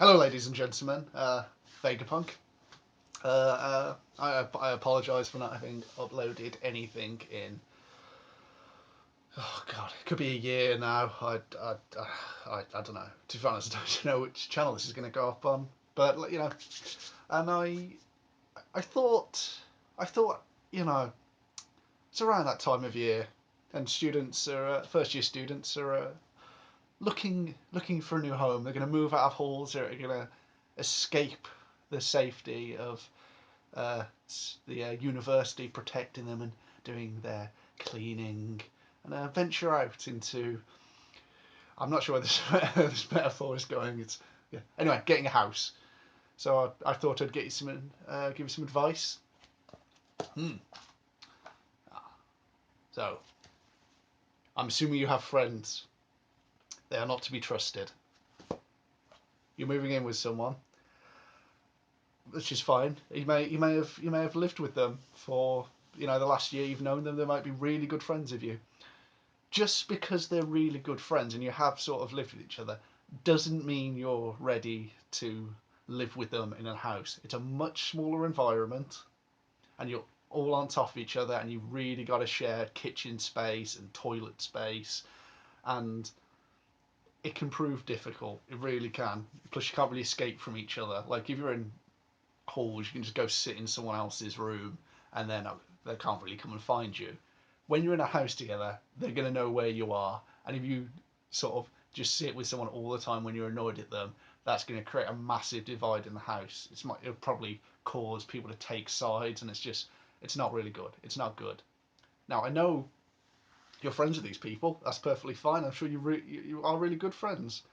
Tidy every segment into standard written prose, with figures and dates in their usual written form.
Hello, ladies and gentlemen. Vegapunk. I apologise for not having uploaded anything in. Oh God, it could be a year now. I don't know. To be honest, I don't know which channel this is going to go up on. But and I thought, you know, it's around that time of year, and students are first year students are looking for a new home. They're going to move out of halls. They're going to escape the safety of uh, the university protecting them and doing their cleaning, and venture out into. I'm not sure where this metaphor is going. It's yeah. Anyway, getting a house. So I thought I'd get you give you some advice. Hmm. So I'm assuming you have friends. They are not to be trusted. You're moving in with someone, which is fine. You may have lived with them for the last year you've known them. They might be really good friends of you. Just because they're really good friends and you have sort of lived with each other doesn't mean you're ready to live with them in a house. It's a much smaller environment, and you're all on top of each other, and you've really got to share kitchen space and toilet space, and it can prove difficult. It really can. Plus, you can't really escape from each other. Like if you're in halls, you can just go sit in someone else's room, and then they can't really come and find you. When you're in a house together, they're going to know where you are, and if you sort of just sit with someone all the time when you're annoyed at them, that's going to create a massive divide in the house. It'll probably cause people to take sides, and it's not really good. It's not good. Now I know you're friends with these people. That's perfectly fine. I'm sure you are really good friends.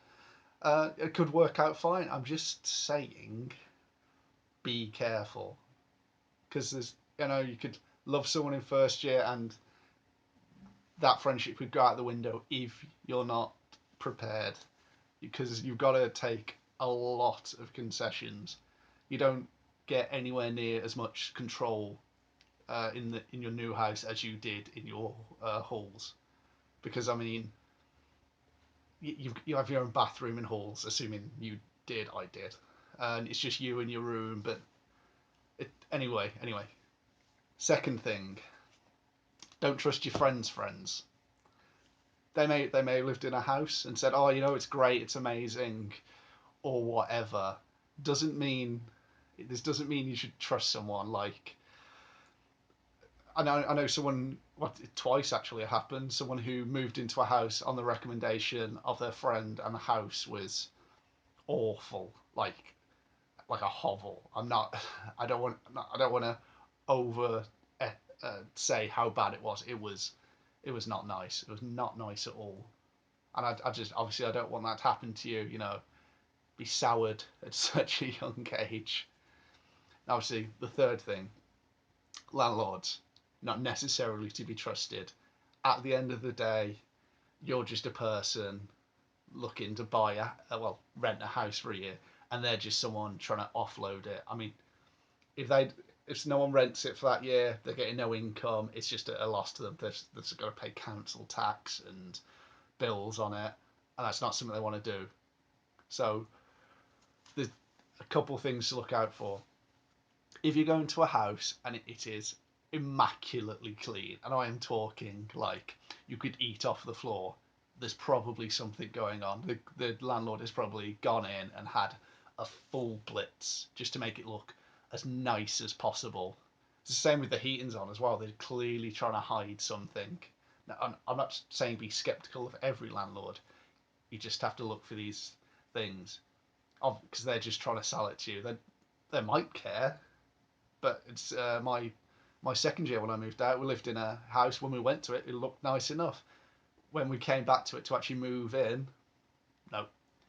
It could work out fine. I'm just saying, be careful, because you could love someone in first year, and that friendship could go out the window if you're not prepared, because you've got to take a lot of concessions. You don't get anywhere near as much control in your new house as you did in your halls, because I mean you have your own bathroom in halls, assuming you did. I did, and it's just you in your room. But anyway. Second thing, don't trust your friends. They may have lived in a house and said, oh, it's great, it's amazing, or whatever. Doesn't mean this doesn't mean you should trust someone. Like I know someone. What twice actually it happened. Someone who moved into a house on the recommendation of their friend, and the house was awful, like a hovel. I'm not. I don't want. I don't want to over say how bad it was. It was. It was not nice. It was not nice at all. And I just obviously I don't want that to happen to you. Be soured at such a young age. Obviously, the third thing, landlords, not necessarily to be trusted. At the end of the day, you're just a person looking to rent a house for a year, and they're just someone trying to offload it. I mean, if no one rents it for that year, they're getting no income. It's just a loss to them. They've got to pay council tax and bills on it, and that's not something they want to do. So there's a couple of things to look out for. If you go into a house and it is immaculately clean, and I am talking like you could eat off the floor, there's probably something going on. The landlord has probably gone in and had a full blitz just to make it look as nice as possible. It's the same with the heating's on as well. They're clearly trying to hide something. Now, I'm not saying be skeptical of every landlord. You just have to look for these things, because they're just trying to sell it to you. They might care, but it's my second year when I moved out. We lived in a house. When we went to it, it looked nice enough. When we came back to it to actually move in, no.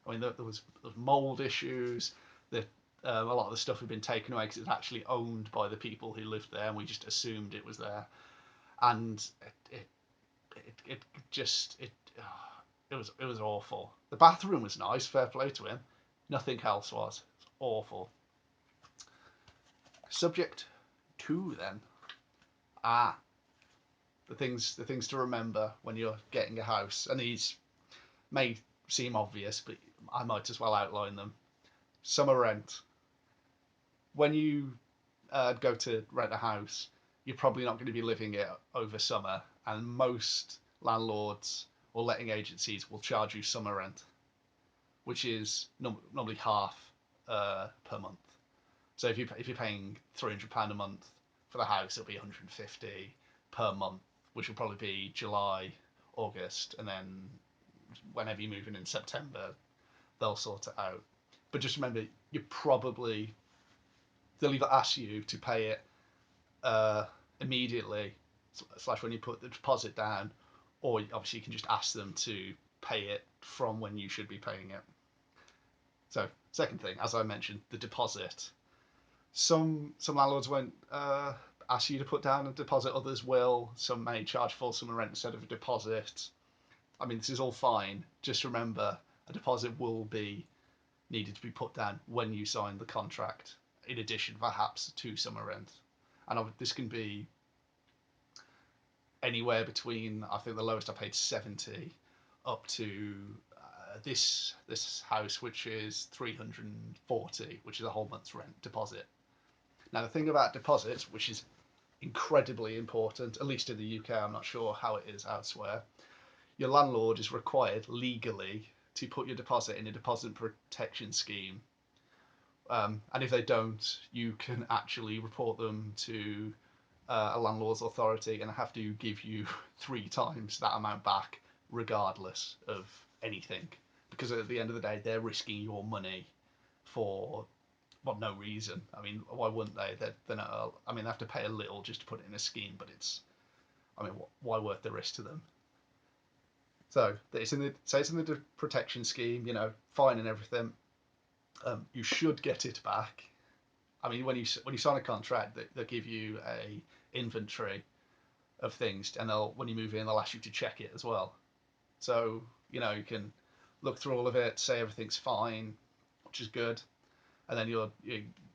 I mean, there was mold issues. A lot of the stuff had been taken away because it was actually owned by the people who lived there, and we just assumed it was there. And it just it was awful. The bathroom was nice, fair play to him. Nothing else was. It was awful. Subject 2 then. The things to remember when you're getting a house, and these may seem obvious, but I might as well outline them. Summer rent. When you go to rent a house, you're probably not going to be living it over summer, and most landlords or letting agencies will charge you summer rent, which is normally half per month. So if you're paying £300 a month for the house, it'll be 150 per month, which will probably be July, August, and then whenever you move in September, they'll sort it out. But just remember, they'll either ask you to pay it immediately, slash when you put the deposit down, or obviously you can just ask them to pay it from when you should be paying it. So, second thing, as I mentioned, the deposit. Some landlords won't ask you to put down a deposit, others will. Some may charge full summer rent instead of a deposit. I mean, this is all fine. Just remember, a deposit will be needed to be put down when you sign the contract, in addition, perhaps, to summer rent. And this can be anywhere between, I think the lowest I paid 70, up to this house, which is 340, which is a whole month's rent deposit. Now, the thing about deposits, which is incredibly important, at least in the UK, I'm not sure how it is elsewhere, your landlord is required legally to put your deposit in a deposit protection scheme. And if they don't, you can actually report them to a landlord's authority and have to give you 3 times that amount back, regardless of anything. Because at the end of the day, they're risking your money for no reason. I mean, why wouldn't they? They're not, I mean, they have to pay a little just to put it in a scheme, but why worth the risk to them? So it's in the protection scheme, fine and everything. You should get it back. I mean, when you sign a contract, they'll give you a inventory of things, and when you move in, they'll ask you to check it as well. So you can look through all of it, say everything's fine, which is good, and then you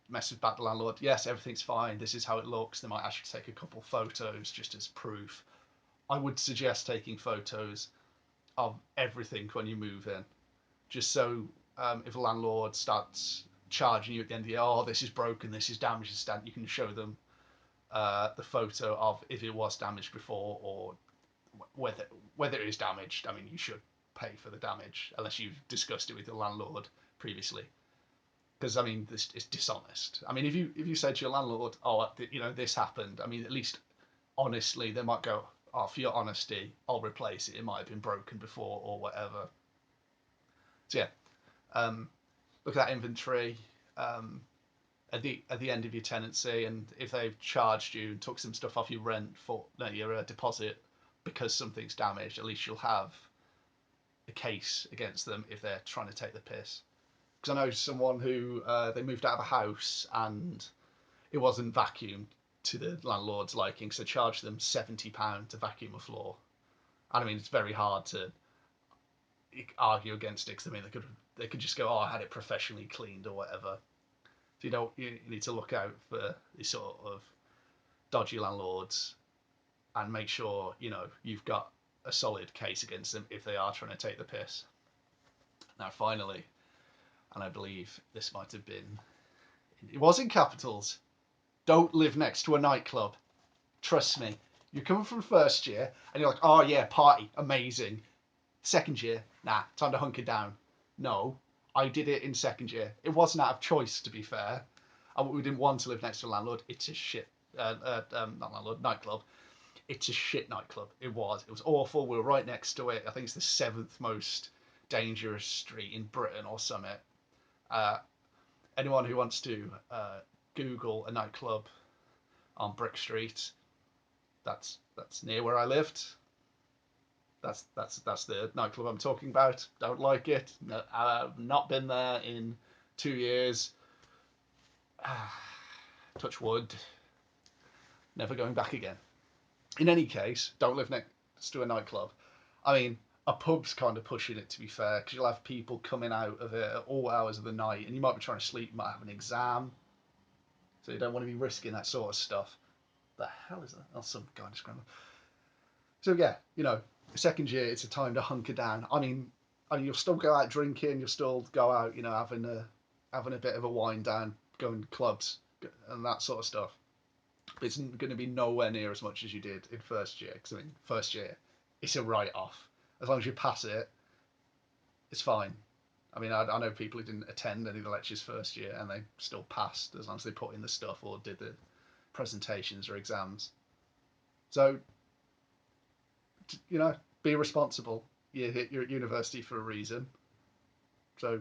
message back the landlord. Yes, everything's fine. This is how it looks. They might ask you to take a couple photos just as proof. I would suggest taking photos of everything when you move in, just so if a landlord starts charging you at the end of the year, oh, this is broken, this is damaged, you can show them the photo of if it was damaged before, or whether it is damaged. I mean, you should pay for the damage unless you've discussed it with your landlord previously, because I mean, this is dishonest. I mean, if you say to your landlord, oh, this happened, I mean, at least honestly, they might go, oh, for your honesty, I'll replace it. It might have been broken before or whatever. So yeah, look at that inventory at the end of your tenancy, and if they've charged you and took some stuff off your rent for your deposit because something's damaged, at least you'll have a case against them if they're trying to take the piss. Because I know someone who they moved out of a house and it wasn't vacuumed to the landlord's liking, so charged them £70 to vacuum a floor. And I mean, it's very hard to argue against it, because I mean, they could just go, oh, I had it professionally cleaned or whatever. So you need to look out for these sort of dodgy landlords and make sure you've got a solid case against them if they are trying to take the piss. Now, finally, and I believe this might have been, it was in capitals, don't live next to a nightclub. Trust me. You're coming from first year and you're like, oh yeah, party, amazing. Second year, nah, time to hunker down. No, I did it in second year. It wasn't out of choice, to be fair. We didn't want to live next to a landlord. It's a shit, not landlord, nightclub. It's a shit nightclub. It was awful. We were right next to it. I think it's the 7th most dangerous street in Britain or something. Anyone who wants to Google a nightclub on Brick Street, that's near where I lived. That's the nightclub I'm talking about. Don't like it. No, I've not been there in 2 years. Touch wood. Never going back again. In any case, don't live next to a nightclub. I mean, a pub's kind of pushing it, to be fair, because you'll have people coming out of it at all hours of the night, and you might be trying to sleep, you might have an exam, so you don't want to be risking that sort of stuff. The hell is that? Oh, some guy just scrambled. So yeah, second year, it's a time to hunker down. I mean, you'll still go out drinking, you'll still go out, having having a bit of a wind down, going to clubs and that sort of stuff. But it's going to be nowhere near as much as you did in first year. Because I mean, first year, it's a write-off. As long as you pass it, it's fine. I mean, I know people who didn't attend any of the lectures first year and they still passed as long as they put in the stuff or did the presentations or exams. So, be responsible. You're at university for a reason. So,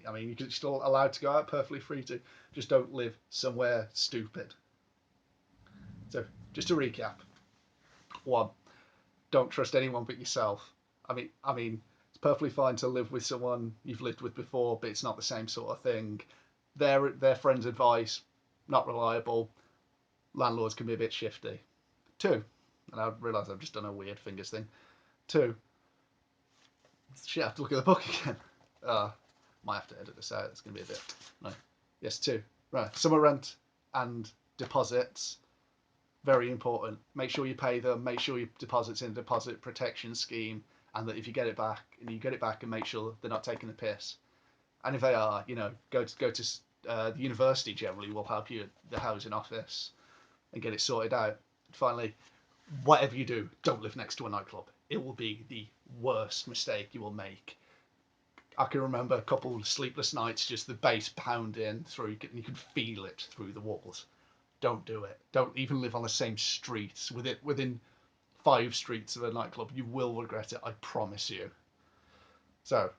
I mean, you're still allowed to go out, perfectly free to. Just don't live somewhere stupid. So, just to recap. 1, don't trust anyone but yourself. I mean, it's perfectly fine to live with someone you've lived with before, but it's not the same sort of thing. Their friends' advice, not reliable. Landlords can be a bit shifty. 2, and I realise I've just done a weird fingers thing. 2, shit, I have to look at the book again. Might have to edit this out. It's going to be a bit. No. Yes, 2. Right. Summer rent and deposits. Very important. Make sure you pay them. Make sure your deposits in a deposit protection scheme, and that if you get it back, and make sure they're not taking the piss. And if they are, go to the university. Generally, will help you at the housing office and get it sorted out. Finally, whatever you do, don't live next to a nightclub. It will be the worst mistake you will make. I can remember a couple of sleepless nights, just the bass pounding through, and you can feel it through the walls. Don't do it. Don't even live on the same streets. Within 5 streets of a nightclub, you will regret it. I promise you. So,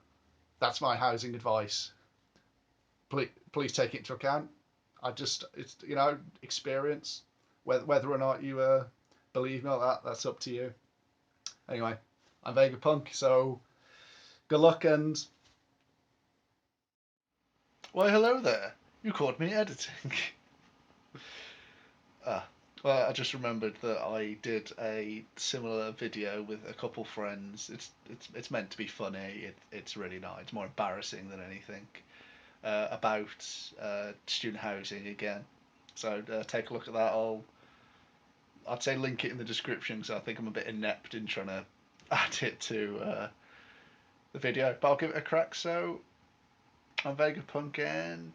that's my housing advice. Please take it into account. It's experience. Whether or not you believe me or that's up to you. Anyway, I'm Vegapunk, so good luck and. Why, hello there. You caught me editing. Well, I just remembered that I did a similar video with a couple friends. It's meant to be funny. It's really not. It's more embarrassing than anything. About student housing again. So take a look at that. I'd say link it in the description because I think I'm a bit inept in trying to add it to the video. But I'll give it a crack. So I'm Vegapunk and